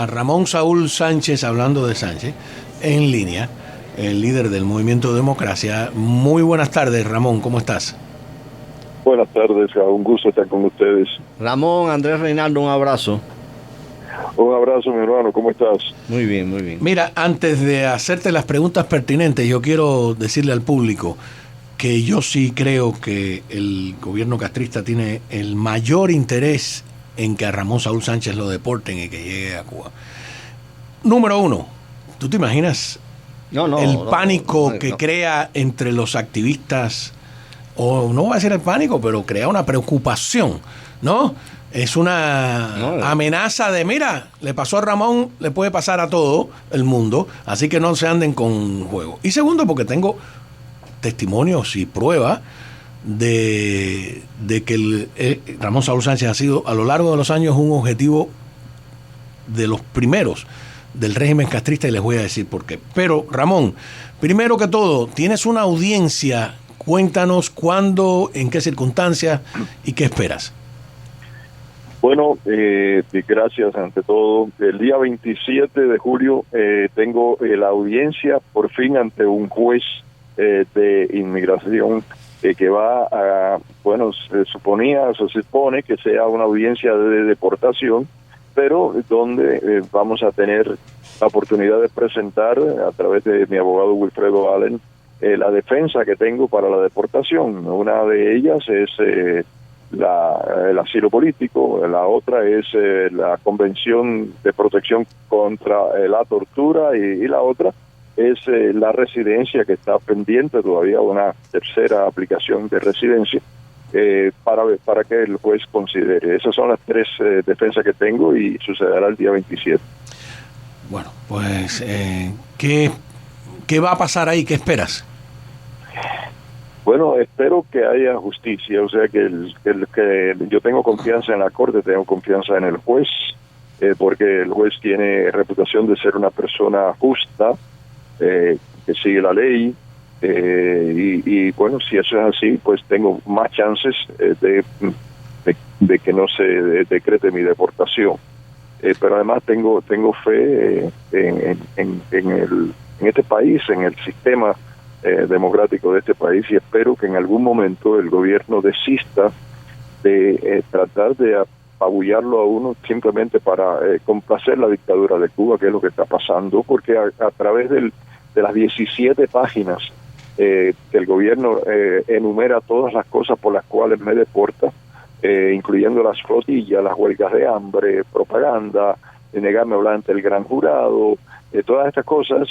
a Ramón Saúl Sánchez, hablando de Sánchez, en línea, el líder del Movimiento Democracia. Muy buenas tardes, Ramón, ¿cómo estás? Buenas tardes, un gusto estar con ustedes. Ramón, Andrés Reinaldo, un abrazo. Un abrazo, mi hermano, ¿cómo estás? Muy bien, muy bien. Mira, antes de hacerte las preguntas pertinentes, yo quiero decirle al público que yo sí creo que el gobierno castrista tiene el mayor interés en que a Ramón Saúl Sánchez lo deporten y que llegue a Cuba. Número uno, ¿tú te imaginas el pánico que crea entre los activistas? O no voy a decir el pánico, pero crea una preocupación, ¿no? Es una amenaza de, mira, le pasó a Ramón, le puede pasar a todo el mundo, así que no se anden con juego. Y segundo, porque tengo testimonios y pruebas de que Ramón Saúl Sánchez ha sido a lo largo de los años un objetivo de los primeros del régimen castrista, y les voy a decir por qué. Pero, Ramón, primero que todo, tienes una audiencia, cuéntanos cuándo, en qué circunstancias y qué esperas. Bueno, gracias ante todo. El día 27 de julio tengo la audiencia por fin ante un juez de inmigración que va a, se supone que sea una audiencia de deportación, pero donde vamos a tener la oportunidad de presentar a través de mi abogado Wilfredo Allen la defensa que tengo para la deportación. Una de ellas es el asilo político, la otra es la Convención de Protección contra la Tortura y la otra es la residencia, que está pendiente todavía, una tercera aplicación de residencia para que el juez considere. Esas son las tres defensas que tengo y sucederá el día 27. Bueno, pues ¿qué va a pasar ahí? ¿Qué esperas? Bueno, espero que haya justicia, o sea que yo tengo confianza en la Corte, tengo confianza en el juez, porque el juez tiene reputación de ser una persona justa, que sigue la ley, y bueno, si eso es así, pues tengo más chances de que no se decrete mi deportación. Pero además tengo fe en este país, en el sistema democrático de este país, y espero que en algún momento el gobierno desista de tratar de apabullarlo a uno simplemente para complacer la dictadura de Cuba, que es lo que está pasando, porque a través de las 17 páginas que el gobierno enumera todas las cosas por las cuales me deporta, incluyendo las flotillas, las huelgas de hambre, propaganda, negarme a hablar ante el gran jurado, todas estas cosas,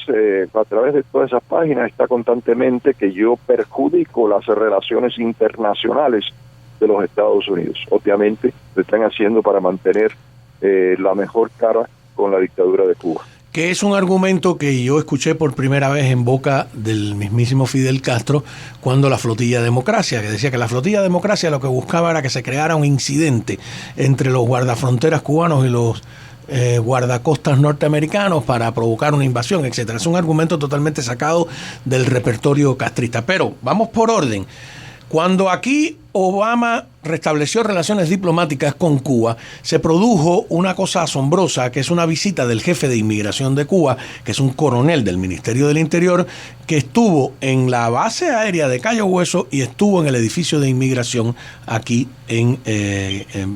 a través de todas esas páginas está constantemente que yo perjudico las relaciones internacionales de los Estados Unidos. Obviamente lo están haciendo para mantener la mejor cara con la dictadura de Cuba. Que es un argumento que yo escuché por primera vez en boca del mismísimo Fidel Castro cuando la Flotilla Democracia, que decía que la Flotilla Democracia lo que buscaba era que se creara un incidente entre los guardafronteras cubanos y los guardacostas norteamericanos para provocar una invasión, etcétera. Es un argumento totalmente sacado del repertorio castrista. Pero vamos por orden. Cuando aquí Obama restableció relaciones diplomáticas con Cuba, se produjo una cosa asombrosa, que es una visita del jefe de inmigración de Cuba, que es un coronel del Ministerio del Interior, que estuvo en la base aérea de Cayo Hueso y estuvo en el edificio de inmigración aquí en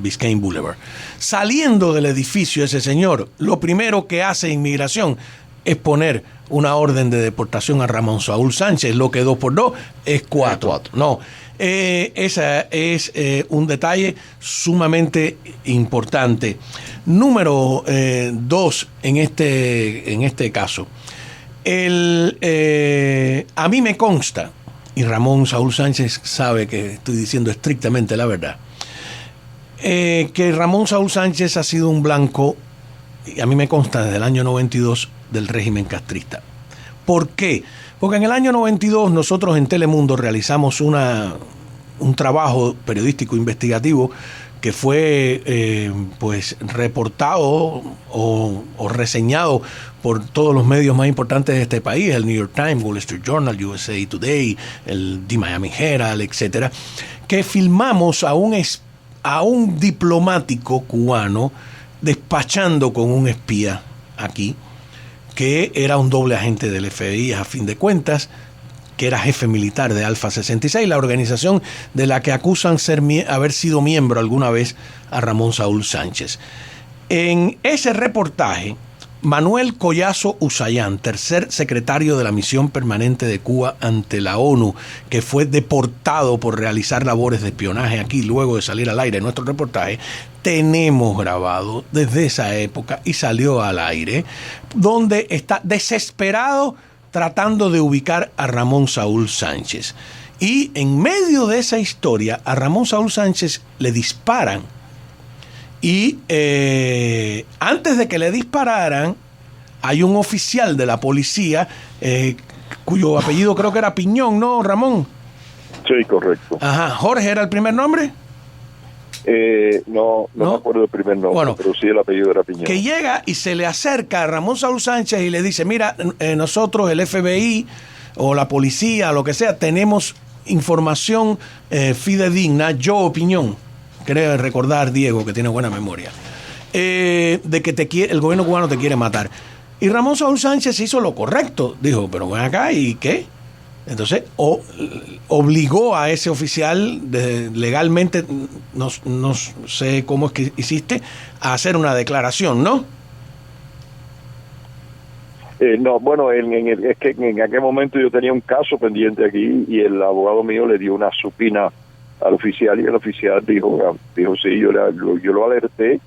Biscayne Boulevard. Saliendo del edificio, ese señor, lo primero que hace inmigración es poner una orden de deportación a Ramón Saúl Sánchez. Lo que 2 por 2 es 4. No, ese es un detalle sumamente importante. Número 2 en este caso. A mí me consta, y Ramón Saúl Sánchez sabe que estoy diciendo estrictamente la verdad, que Ramón Saúl Sánchez ha sido un blanco, y a mí me consta desde el año 92, del régimen castrista. ¿Por qué? Porque en el año 92 nosotros en Telemundo realizamos un trabajo periodístico investigativo que fue reportado o reseñado por todos los medios más importantes de este país, el New York Times, Wall Street Journal, USA Today, el The Miami Herald, etcétera, que filmamos a un diplomático cubano despachando con un espía aquí, que era un doble agente del FBI a fin de cuentas, que era jefe militar de Alfa 66, la organización de la que acusan haber sido miembro alguna vez a Ramón Saúl Sánchez. En ese reportaje, Manuel Collazo Usayán, tercer secretario de la Misión Permanente de Cuba ante la ONU, que fue deportado por realizar labores de espionaje aquí luego de salir al aire en nuestro reportaje, tenemos grabado desde esa época y salió al aire, donde está desesperado tratando de ubicar a Ramón Saúl Sánchez. Y en medio de esa historia, a Ramón Saúl Sánchez le disparan. Y antes de que le dispararan, hay un oficial de la policía, cuyo apellido creo que era Piñón, ¿no, Ramón? Sí, correcto. Ajá. ¿Jorge era el primer nombre? No me acuerdo el primer nombre, bueno, pero sí el apellido era Piñón. Que llega y se le acerca a Ramón Saúl Sánchez y le dice, mira, nosotros, el FBI o la policía, lo que sea, tenemos información fidedigna, yo, Piñón, creo recordar, Diego, que tiene buena memoria, de que el gobierno cubano te quiere matar. Y Ramón Saúl Sánchez hizo lo correcto, dijo, pero ven acá, ¿y qué? Entonces obligó a ese oficial legalmente, no sé cómo es que hiciste, a hacer una declaración, ¿no? No, bueno, es que en aquel momento yo tenía un caso pendiente aquí y el abogado mío le dio una supina al oficial y el oficial dijo sí, yo lo alerté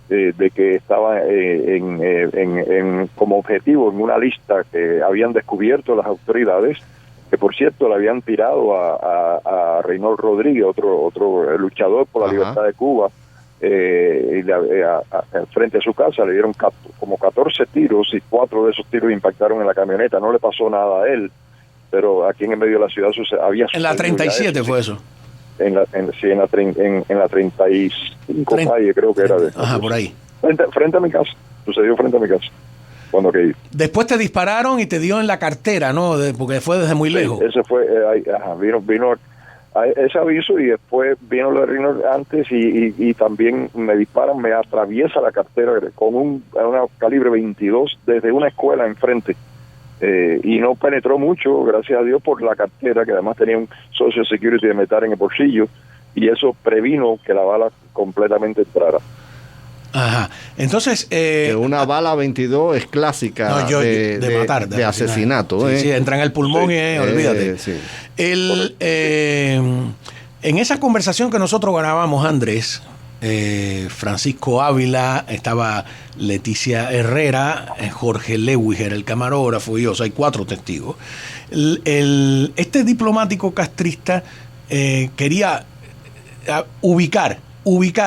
de que estaba como objetivo en una lista que habían descubierto las autoridades, que por cierto le habían tirado a Reinhold Rodríguez, otro luchador por la libertad de Cuba, frente a su casa. Le dieron como 14 tiros y 4 de esos tiros impactaron en la camioneta. No le pasó nada a él, pero aquí en el medio de la ciudad había... En la 37 fue eso. En la 35 calle creo que era. Ajá, por ahí. Frente a mi casa. Sucedió frente a mi casa. Cuando que después te dispararon y te dio en la cartera, ¿no? Porque fue desde muy lejos. Sí, ese fue, vino ese aviso y después vino lo de Rino antes y también me disparan, me atraviesa la cartera con una calibre 22 desde una escuela enfrente. Y no penetró mucho, gracias a Dios, por la cartera, que además tenía un Social Security de metal en el bolsillo, y eso previno que la bala completamente entrara. Ajá. Entonces... que una bala 22 es clásica de matar, de asesinato. Sí, entra en el pulmón y olvídate. Sí. En esa conversación que nosotros grabamos, Andrés, Francisco Ávila, estaba Leticia Herrera, Jorge Lewis era el camarógrafo y yo, o sea, hay 4 testigos. Este diplomático castrista quería ubicar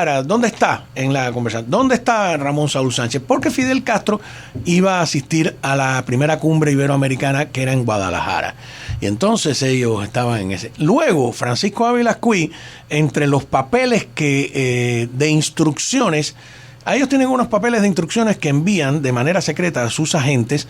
a dónde está en la conversación, dónde está Ramón Saúl Sánchez, porque Fidel Castro iba a asistir a la primera cumbre iberoamericana que era en Guadalajara. Y entonces ellos estaban en ese. Luego, Francisco Ávila Cuí, entre los papeles de instrucciones, ellos tienen unos papeles de instrucciones que envían de manera secreta a sus agentes,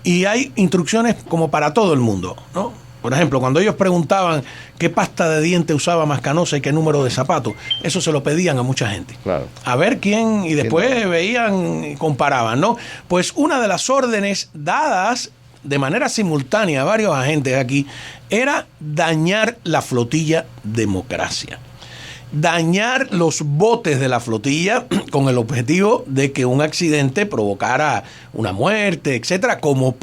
y hay instrucciones como para todo el mundo, ¿no? Por ejemplo, cuando ellos preguntaban qué pasta de diente usaba Mascanosa y qué número de zapatos, eso se lo pedían a mucha gente. Claro. A ver quién, y después veían y comparaban, ¿no? Pues una de las órdenes dadas de manera simultánea a varios agentes aquí era dañar la flotilla Democracia. Dañar los botes de la flotilla con el objetivo de que un accidente provocara una muerte, etcétera, como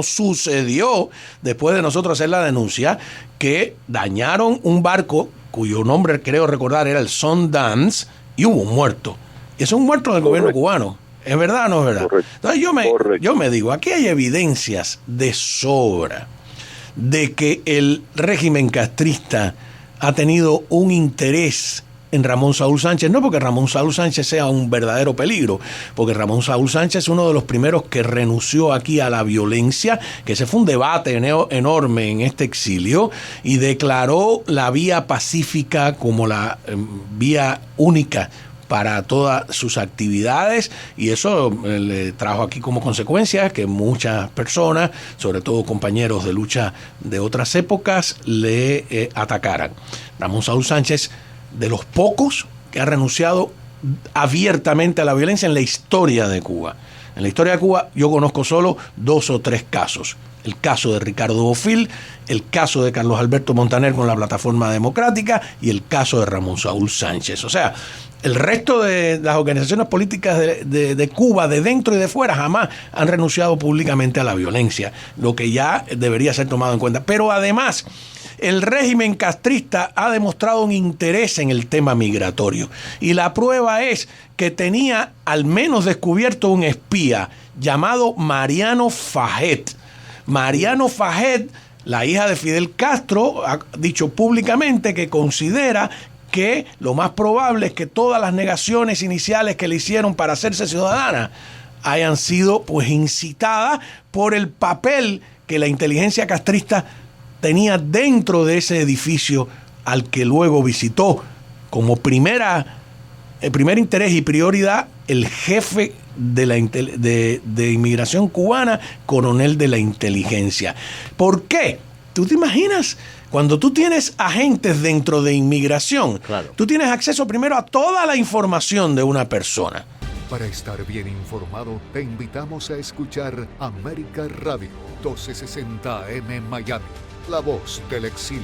sucedió después de nosotros hacer la denuncia, que dañaron un barco cuyo nombre creo recordar era el Sundance y hubo un muerto. Y es un muerto del gobierno cubano. ¿Es verdad o no es verdad? Correcto. Entonces yo me digo, aquí hay evidencias de sobra de que el régimen castrista ha tenido un interés en Ramón Saúl Sánchez, no porque Ramón Saúl Sánchez sea un verdadero peligro, porque Ramón Saúl Sánchez es uno de los primeros que renunció aquí a la violencia, que ese fue un debate enorme en este exilio, y declaró la vía pacífica como la vía única para todas sus actividades, y eso le trajo aquí como consecuencia que muchas personas, sobre todo compañeros de lucha de otras épocas, le atacaran. Ramón Saúl Sánchez, de los pocos que ha renunciado abiertamente a la violencia en la historia de Cuba. En la historia de Cuba yo conozco solo 2 o 3 casos. El caso de Ricardo Bofill, el caso de Carlos Alberto Montaner con la Plataforma Democrática y el caso de Ramón Saúl Sánchez. O sea, el resto de las organizaciones políticas de Cuba, de dentro y de fuera, jamás han renunciado públicamente a la violencia, lo que ya debería ser tomado en cuenta. Pero además, el régimen castrista ha demostrado un interés en el tema migratorio. Y la prueba es que tenía al menos descubierto un espía llamado Mariano Faget. Mariano Faget, la hija de Fidel Castro, ha dicho públicamente que considera que lo más probable es que todas las negaciones iniciales que le hicieron para hacerse ciudadana hayan sido pues incitadas por el papel que la inteligencia castrista tenía dentro de ese edificio al que luego visitó como primer interés y prioridad el jefe de inmigración cubana, coronel de la inteligencia. ¿Por qué? ¿Tú te imaginas? Cuando tú tienes agentes dentro de inmigración, claro, tú tienes acceso primero a toda la información de una persona. Para estar bien informado, te invitamos a escuchar América Radio 1260 AM Miami, la voz del exilio.